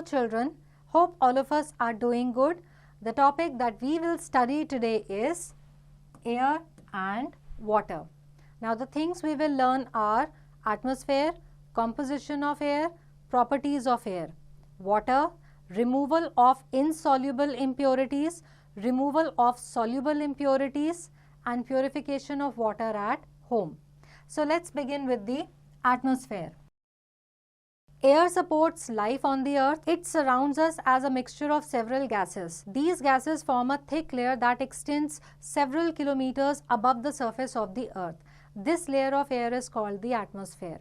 Hello children, hope all of us are doing good. The topic that we will study today is air and water. Now the things we will learn are atmosphere, composition of air, properties of air, water, removal of insoluble impurities, removal of soluble impurities, and purification of water at home. So let's begin with the atmosphere. Air supports life on the earth. It surrounds us as a mixture of several gases. These gases form a thick layer that extends several kilometers above the surface of the earth. This layer of air is called the atmosphere.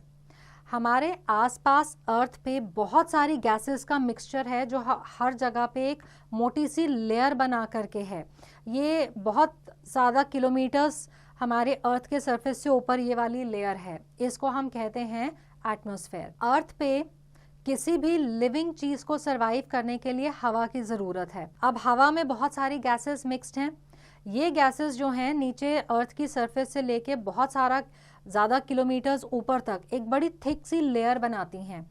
हमारे आसपास अर्थ पे बहुत सारी gases का mixture है जो हर जगह पे एक मोटी सी लेयर बना करके है. ये बहुत ज़्यादा किलोमीटर्स हमारे अर्थ के सरफेस से ऊपर ये वाली लेयर है. इसको हम कहते हैं एटमॉस्फेयर. अर्थ पे किसी भी लिविंग चीज को सरवाइव करने के लिए हवा की जरूरत है. अब हवा में बहुत सारी गैसेस मिक्स्ड हैं. ये गैसेस जो हैं नीचे अर्थ की सरफेस से लेके बहुत सारा ज़्यादा किलोमीटर्स ऊपर तक एक बड़ी थिक सी लेयर बनाती हैं.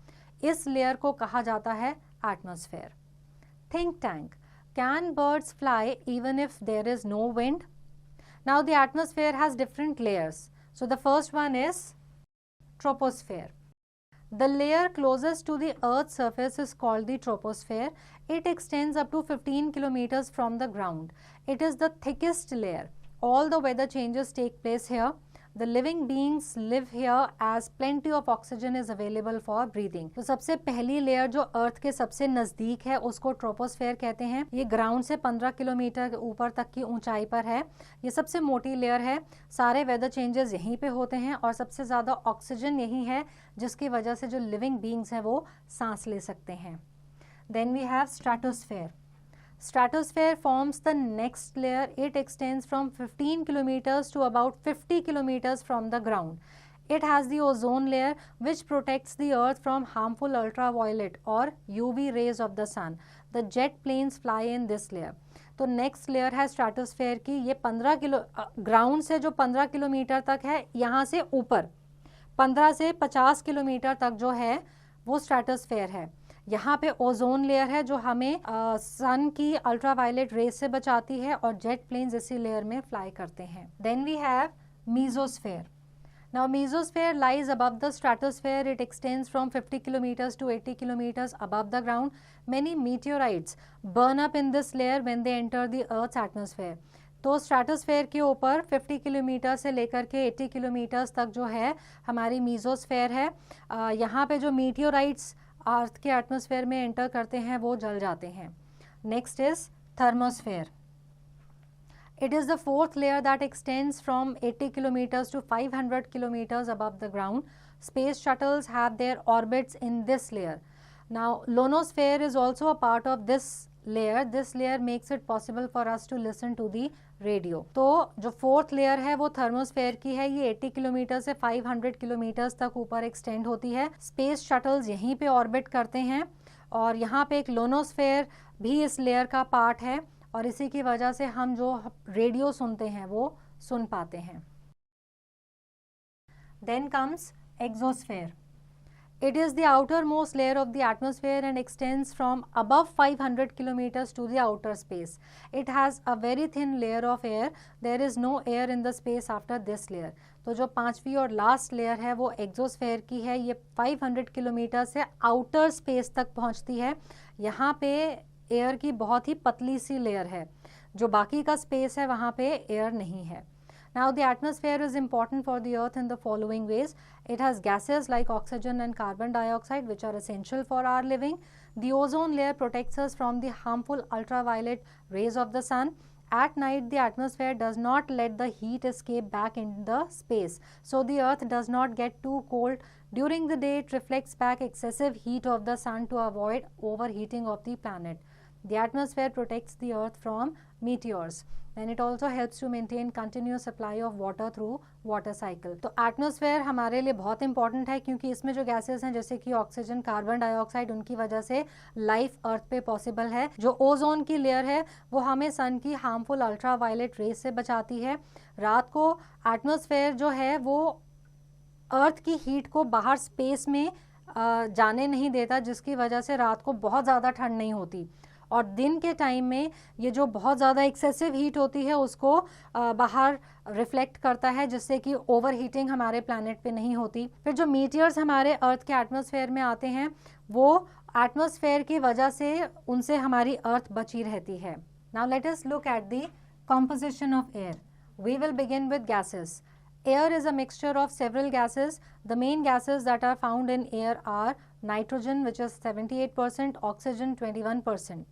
इस लेयर को कहा जाता है atmosphere. Think tank. Can birds fly even if there is no wind? Now the atmosphere has different layers. So the first one is troposphere. The layer closest to the Earth's surface is called the troposphere. It extends up to 15 kilometers from the ground. It is the thickest layer. All the weather changes take place here. The living beings live here as plenty of oxygen is available for breathing. तो सबसे पहली layer जो अर्थ के सबसे नज़दीक है उसको troposphere कहते हैं. ये ग्राउंड से 15 किलोमीटर ऊपर तक की ऊंचाई पर है. ये सबसे मोटी लेयर है. सारे वेदर चेंजेस यहीं पे होते हैं और सबसे ज़्यादा ऑक्सीजन यही है जिसकी वजह से जो लिविंग बींग्स हैं वो सांस ले सकते हैं. Then we have stratosphere. Stratosphere forms the next layer. It extends from 15 kilometers to about 50 kilometers from the ground. It has the ozone layer which protects the earth from harmful ultraviolet or UV rays of the sun. The jet planes fly in this layer. तो next layer है stratosphere की. ये 15 kilo ground से जो 15 kilometre तक है, यहाँ से ऊपर 15 से 50 किलोमीटर तक जो है वो स्ट्रेटोस्फेयर है. यहाँ पे ओजोन लेयर है जो हमें सन की अल्ट्रावायलेट रेज से बचाती है और जेट प्लेन्स इसी लेयर में फ्लाई करते हैं. Then we have mesosphere. Now mesosphere lies above the stratosphere. It extends from 50 kilometres to 80 kilometres above the ground. Many meteorites burn up in this layer when they enter the earth's atmosphere. तो stratosphere के ऊपर 50 kilometre से लेकर के 80 kilometres तक जो है हमारी मीजोस्फेयर है. यहाँ पे जो मीटियोराइट्स अर्थ के एटमॉस्फेयर में एंटर करते हैं वो जल जाते हैं. Next is thermosphere. It is the fourth layer that extends from 80 kilometres to 500 kilometres above the ground. Space shuttles have their orbits in this layer. Now ionosphere is also a part of this layer. This layer makes it possible for us to listen to the radio. तो जो fourth layer है वो thermosphere की है. ये 80 kilometre से 500 kilometres तक ऊपर एक्सटेंड होती है. स्पेस शटल्स यहीं पे ऑर्बिट करते हैं और यहाँ पे एक लोनोस्फेयर भी इस लेयर का पार्ट है और इसी की वजह से हम जो रेडियो सुनते हैं वो सुन पाते हैं. Then comes exosphere. It is the outermost layer of the atmosphere and extends from above 500 kilometers to the outer space. It has a very thin layer of air. There is no air in the space after this layer. तो जो पांचवी और last layer है वो exosphere की है. ये 500 kilometre से आउटर स्पेस तक पहुंचती है. यहाँ पे एयर की बहुत ही पतली सी लेयर है. जो बाकी का स्पेस है वहाँ पे एयर नहीं है. Now the atmosphere is important for the earth in the following ways. It has gases like oxygen and carbon dioxide which are essential for our living. The ozone layer protects us from the harmful ultraviolet rays of the sun. At night the atmosphere does not let the heat escape back in the space. So the earth does not get too cold. During the day it reflects back excessive heat of the sun to avoid overheating of the planet. The atmosphere protects the earth from meteors and it also helps to maintain continuous supply of water through water cycle. तो atmosphere हमारे लिए बहुत important है क्योंकि इसमें जो gases हैं जैसे कि ऑक्सीजन, कार्बन डाइऑक्साइड, उनकी वजह से लाइफ अर्थ पे पॉसिबल है. जो ओजोन की लेयर है वो हमें सन की हार्मफुल अल्ट्रावायलेट रेज से बचाती है. रात को एटमॉस्फेयर जो है वो अर्थ की हीट को बाहर स्पेस में जाने नहीं देता, जिसकी वजह से रात को बहुत ज़्यादा ठंड नहीं होती। और दिन के टाइम में ये जो बहुत ज़्यादा एक्सेसिव हीट होती है उसको बाहर रिफ्लेक्ट करता है, जिससे कि ओवर हीटिंग हमारे प्लैनेट पे नहीं होती। फिर जो मीटियर्स हमारे अर्थ के एटमॉस्फेयर में आते हैं वो एटमॉस्फेयर की वजह से उनसे हमारी अर्थ बची रहती है। Now let us look at the composition of air. We will begin with gases. Air is a mixture of several gases. The main gases that are found in air are nitrogen, which is 78%, oxygen 21%.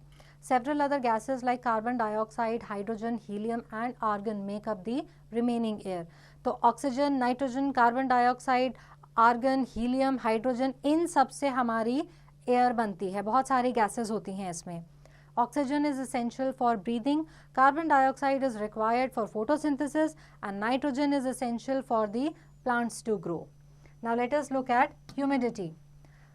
Several other gases like carbon dioxide, hydrogen, helium and argon make up the remaining air. तो oxygen, nitrogen, carbon dioxide, argon, helium, hydrogen, इन सब से हमारी air बनती है। बहुत सारी gases होती हैं इसमें। Oxygen is essential for breathing, carbon dioxide is required for photosynthesis and nitrogen is essential for the plants to grow. Now let us look at humidity.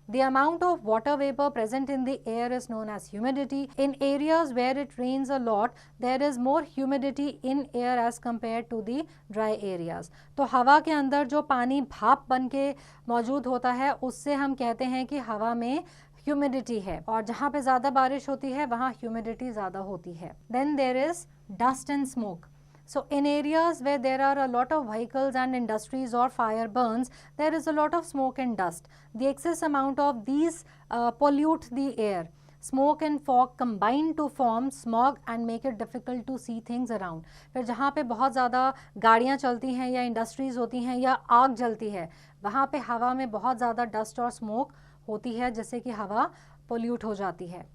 The amount of water vapor present in the air is known as humidity. In areas where it rains a lot, there is more humidity in air as compared to the dry areas. तो हवा के अंदर जो पानी भाप बन के मौजूद होता है उससे हम कहते हैं कि हवा में ह्यूमिडिटी है, और जहाँ पे ज़्यादा बारिश होती है वहाँ ह्यूमिडिटी ज़्यादा होती है। Then there is dust and smoke. So in areas where there are a lot of vehicles and industries or fire burns, there is a lot of smoke and dust. The excess amount of these pollute the air. Smoke and fog combine to form smog and make it difficult to see things around. फिर जहाँ पे बहुत ज़्यादा गाड़ियाँ चलती हैं या industries होती हैं या आग जलती है, वहाँ पे हवा में बहुत ज़्यादा डस्ट और स्मोक होती है, जिससे कि हवा पोल्यूट हो जाती है।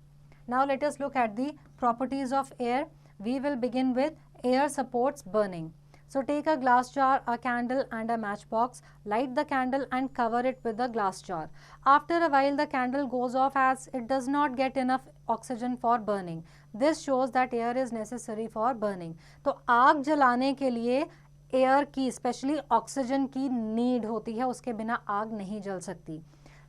Now let us look at the properties of air. We will begin with air supports burning. So take a glass jar, a candle and a matchbox. Light the candle and cover it with the glass jar. After a while the candle goes off as it does not get enough oxygen for burning. This shows that air is necessary for burning. तो आग जलाने के लिए air की, specially oxygen की need होती है, उसके बिना आग नहीं जल सकती।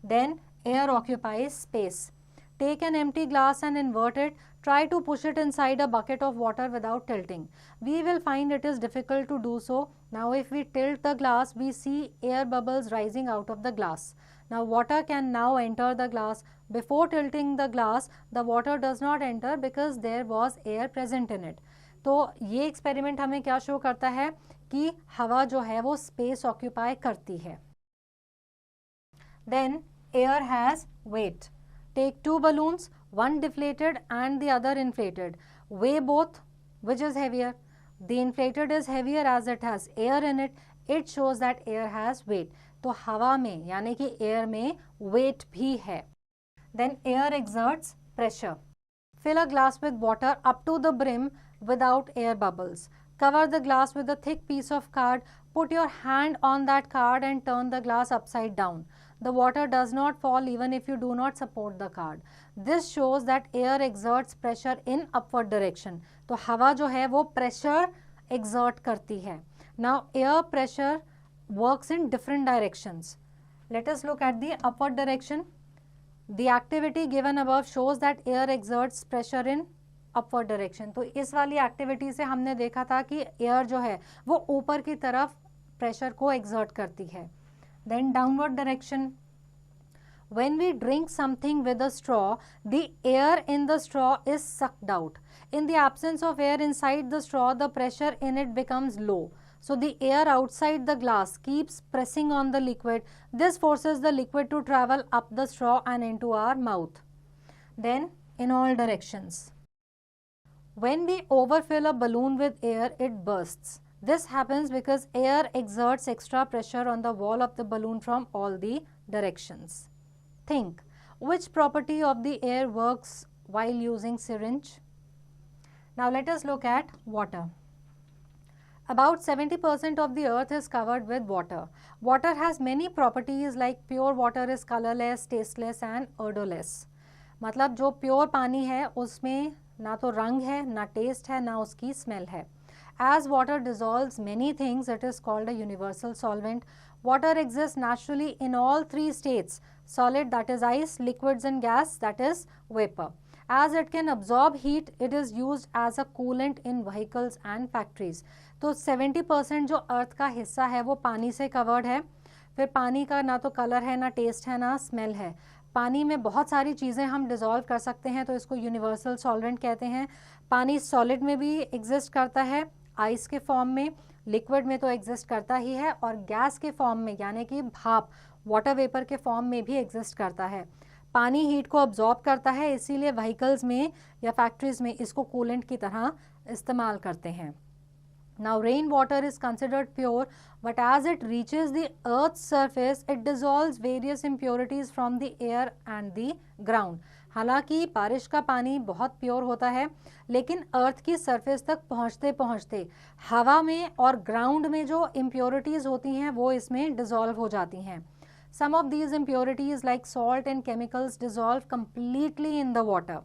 Then air occupies space. Take an empty glass and invert it. Try to push it inside a bucket of water without tilting. We will find it is difficult to do so. Now if we tilt the glass, we see air bubbles rising out of the glass. Now water can now enter the glass. Before tilting the glass, the water does not enter because there was air present in it. तो ये experiment हमें क्या show करता है कि हवा जो है वो स्पेस ऑक्यूपाई करती है। Then air has weight. Take two balloons, one deflated and the other inflated. Weigh both. Which is heavier? The inflated is heavier as it has air in it. It shows that air has weight. तो हवा में यानी कि air में weight भी है। Then air exerts pressure. Fill a glass with water up to the brim without air bubbles. Cover the glass with a thick piece of card. Put your hand on that card and turn the glass upside down. The water does not fall even if you do not support the card. This shows that air exerts pressure in upward direction. तो हवा जो है वो pressure exert करती है. Now air pressure works in different directions. Let us look at the upward direction. The activity given above shows that air exerts pressure in upward direction. तो इस वाली एक्टिविटी से हमने देखा था कि एयर जो है वो ऊपर की तरफ प्रेशर को एक्सर्ट करती है। Then downward direction. When we drink something with a straw, the air in the straw is sucked out. In the absence of air inside the straw, the pressure in it becomes low. So the air outside the glass keeps pressing on the liquid. This forces the liquid to travel up the straw and into our mouth. Then in all directions. When we overfill a balloon with air, it bursts. This happens because air exerts extra pressure on the wall of the balloon from all the directions. Think, which property of the air works while using syringe? Now let us look at water. About 70% of the earth is covered with water. Water has many properties like pure water is colorless, tasteless and odorless. मतलब जो pure पानी है उसमें ना तो रंग है, ना टेस्ट है, ना उसकी स्मेल है। As water dissolves many things, it is called a universal solvent. Water exists naturally in all three states: solid, that is ice; liquids and gas, that is vapor. As it can absorb heat, it is used as a coolant in vehicles and factories. तो 70% जो अर्थ का हिस्सा है वो पानी से covered है, फिर पानी का ना तो कलर है, ना टेस्ट है, ना स्मेल है। पानी में बहुत सारी चीज़ें हम डिज़ोल्व कर सकते हैं, तो इसको यूनिवर्सल सॉल्वेंट कहते हैं। पानी सॉलिड में भी एग्जिस्ट करता है, आइस के फॉर्म में, लिक्विड में तो एग्जिस्ट करता ही है, और गैस के फॉर्म में यानी कि भाप, वाटर वेपर के फॉर्म में भी एग्जिस्ट करता है। पानी हीट को अब्जॉर्ब करता है, इसीलिए व्हीकल्स में या फैक्ट्रीज में इसको कूलेंट की तरह इस्तेमाल करते हैं। Now rain water is considered pure, but as it reaches the earth's surface, it dissolves various impurities from the air and the ground. हालांकि बारिश का पानी बहुत प्योर होता है, लेकिन अर्थ की सरफेस तक पहुंचते पहुंचते हवा में और ग्राउंड में जो इम्प्योरिटीज होती हैं वो इसमें डिसॉल्व हो जाती हैं। Some of these impurities like salt and chemicals dissolve completely in the water.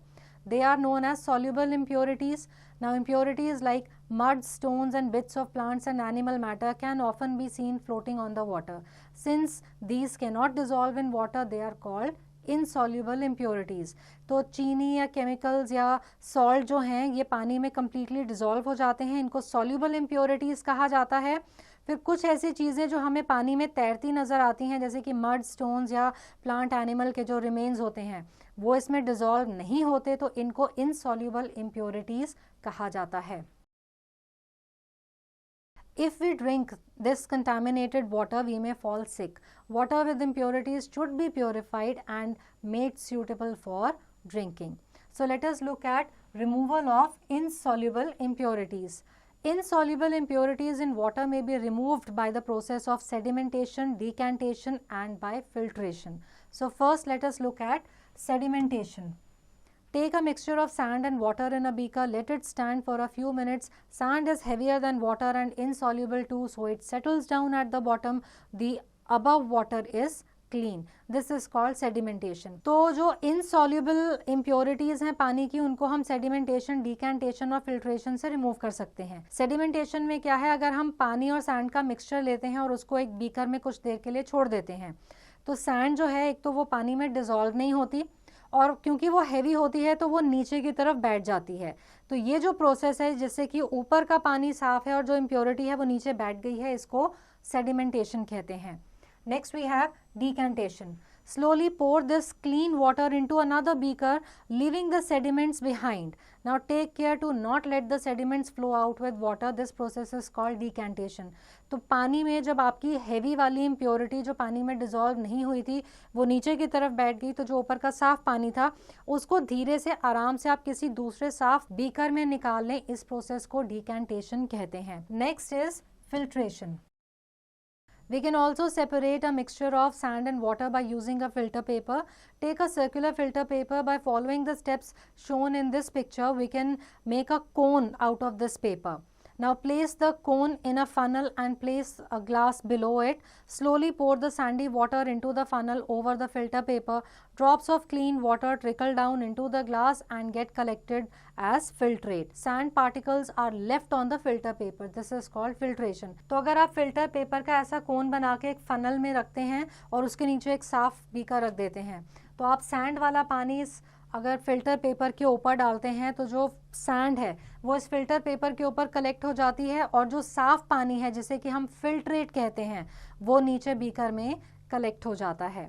They are known as soluble impurities. Now impurities like mud, stones and bits of plants and animal matter can often be seen floating on the water. Since these cannot dissolve in water, they are called insoluble impurities. तो चीनी या chemicals या salt जो हैं ये पानी में completely dissolve हो जाते हैं, इनको soluble impurities कहा जाता है। फिर कुछ ऐसी चीज़ें जो हमें पानी में तैरती नज़र आती हैं, जैसे कि मड, स्टोन्स या प्लांट एनिमल के जो रिमेन्स होते हैं वो इसमें डिसॉल्व नहीं होते, तो इनको इनसॉल्युबल इम्प्योरिटीज़ कहा जाता है। If we drink this contaminated water, we may fall sick. Water with impurities should be purified and made suitable for drinking. So let us look at removal of insoluble impurities. Insoluble impurities in water may be removed by the process of sedimentation, decantation and by filtration. So first let us look at sedimentation. Take a mixture of sand and water in a beaker, let it stand for a few minutes. Sand is heavier than water and insoluble too, so it settles down at the bottom. The above water is clean. This is called sedimentation. तो जो insoluble impurities हैं पानी की, उनको हम sedimentation, decantation और filtration से remove कर सकते हैं। sedimentation में क्या है, अगर हम पानी और sand का mixture लेते हैं और उसको एक beaker में कुछ देर के लिए छोड़ देते हैं, तो sand जो है एक तो वो पानी में dissolve नहीं होती, और क्योंकि वो हैवी होती है तो वो नीचे की तरफ बैठ जाती है। तो ये जो प्रोसेस है जिससे कि ऊपर का पानी साफ है और जो इम्प्योरिटी है वो नीचे बैठ गई है, इसको सेडिमेंटेशन कहते हैं। Next we have decantation. Slowly pour this clean water into another beaker, leaving the sediments behind. Now take care to not let the sediments flow out with water. This process is called decantation. तो पानी में जब आपकी heavy वाली impurity जो पानी में dissolve नहीं हुई थी वो नीचे की तरफ बैठ गई, तो जो ऊपर का साफ पानी था उसको धीरे से आराम से आप किसी दूसरे साफ बीकर में निकाल लें। इस प्रोसेस को decantation कहते हैं। Next is filtration. We can also separate a mixture of sand and water by using a filter paper. Take a circular filter paper. By following the steps shown in this picture, we can make a cone out of this paper. Now place the cone in a funnel and place a glass below it. Slowly pour the sandy water into the funnel over the filter paper. Drops of clean water trickle down into the glass and get collected as filtrate. Sand particles are left on the filter paper. This is called filtration. तो अगर आप filter paper का ऐसा कोन बना के एक funnel में रखते हैं और उसके नीचे एक साफ बीकर रख देते हैं, तो आप सैंड वाला पानी अगर फिल्टर पेपर के ऊपर डालते हैं तो जो सैंड है वो इस फिल्टर पेपर के ऊपर कलेक्ट हो जाती है, और जो साफ पानी है जिसे कि हम फिल्ट्रेट कहते हैं वो नीचे बीकर में कलेक्ट हो जाता है।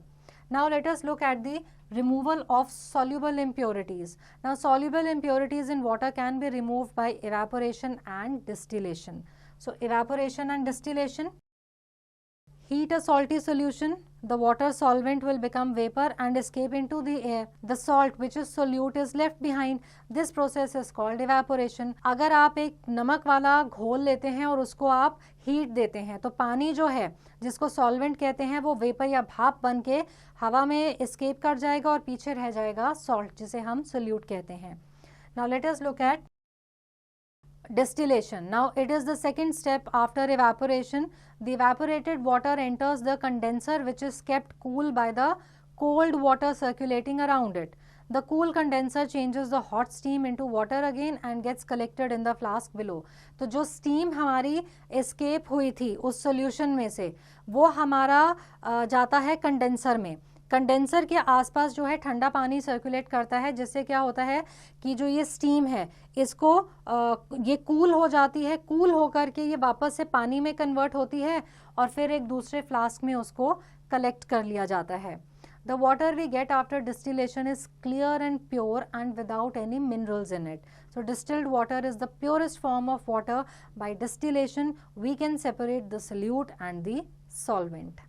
Now let us look at the removal of soluble impurities. Now soluble impurities in water can be removed by evaporation and distillation. So evaporation and distillation. Heat a salty solution. The water solvent will become vapor and escape into the air. The salt which is solute is left behind. This process is called evaporation. अगर आप एक नमक वाला घोल लेते हैं और उसको आप हीट देते हैं तो पानी जो है जिसको सॉल्वेंट कहते हैं वो वेपर या भाप बन के हवा में एस्केप कर जाएगा और पीछे रह जाएगा सॉल्ट जिसे हम सोल्यूट कहते हैं। Now let us look at distillation. Now it is the second step after evaporation. The evaporated water enters the condenser which is kept cool by the cold water circulating around it. The cool condenser changes the hot steam into water again and gets collected in the flask below. तो जो steam हमारी escape हुई थी उस solution में से वो हमारा जाता है condenser में। कंडेंसर के आसपास जो है ठंडा पानी सर्कुलेट करता है, जिससे क्या होता है कि जो ये स्टीम है इसको ये कूल हो जाती है, कूल होकर के ये वापस से पानी में कन्वर्ट होती है और फिर एक दूसरे फ्लास्क में उसको कलेक्ट कर लिया जाता है. The water we get after distillation is clear and pure and without any minerals in it. So distilled water is the purest form of water. By distillation we can separate the solute and the solvent.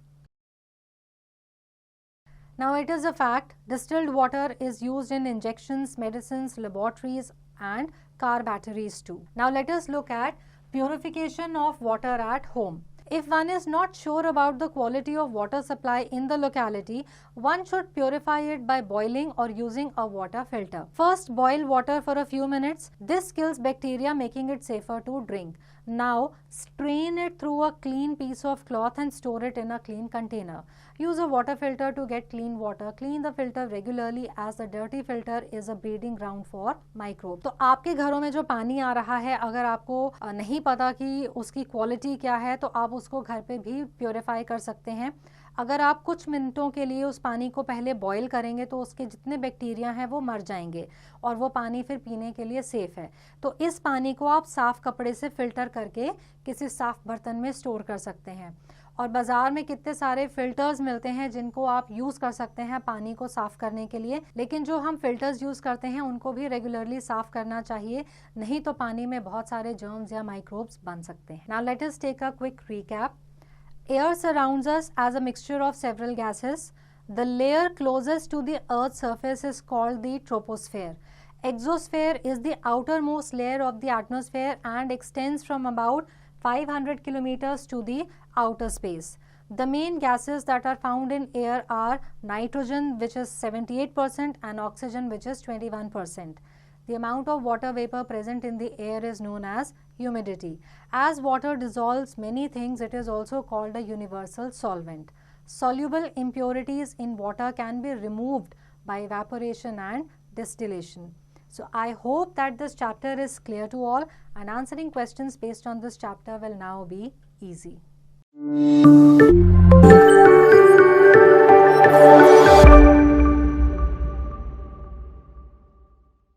Now it is a fact, distilled water is used in injections, medicines, laboratories and car batteries too. Now let us look at purification of water at home. If one is not sure about the quality of water supply in the locality, one should purify it by boiling or using a water filter. First, boil water for a few minutes. This kills bacteria, making it safer to drink. Now, strain it through a clean piece of cloth and store it in a clean container. Use a water filter to get clean water. Clean the filter regularly as the dirty filter is a breeding ground for microbes. तो आपके घरों में जो पानी आ रहा है, अगर आपको नहीं पता कि उसकी क्वालिटी क्या है, तो आप उसको घर पे भी प्योरीफाई कर सकते हैं. अगर आप कुछ मिनटों के लिए उस पानी को पहले बॉईल करेंगे तो उसके जितने बैक्टीरिया हैं वो मर जाएंगे और वो पानी फिर पीने के लिए सेफ़ है. तो इस पानी को आप साफ़ कपड़े से फ़िल्टर करके किसी साफ़ बर्तन में स्टोर कर सकते हैं. और बाज़ार में कितने सारे फ़िल्टर्स मिलते हैं जिनको आप यूज़ कर सकते हैं पानी को साफ़ करने के लिए. लेकिन जो हम फ़िल्टर्स यूज़ करते हैं उनको भी रेगुलरली साफ़ करना चाहिए, नहीं तो पानी में बहुत सारे जर्म्स या माइक्रोब्स बन सकते हैं. Now let us take a quick recap. Air surrounds us as a mixture of several gases. The layer closest to the Earth's surface is called the troposphere. Exosphere is the outermost layer of the atmosphere and extends from about 500 kilometers to the outer space. The main gases that are found in air are nitrogen, which is 78%, and oxygen, which is 21%. The amount of water vapor present in the air is known as humidity. As water dissolves many things, it is also called a universal solvent. Soluble impurities in water can be removed by evaporation and distillation. So I hope that this chapter is clear to all, and answering questions based on this chapter will now be easy.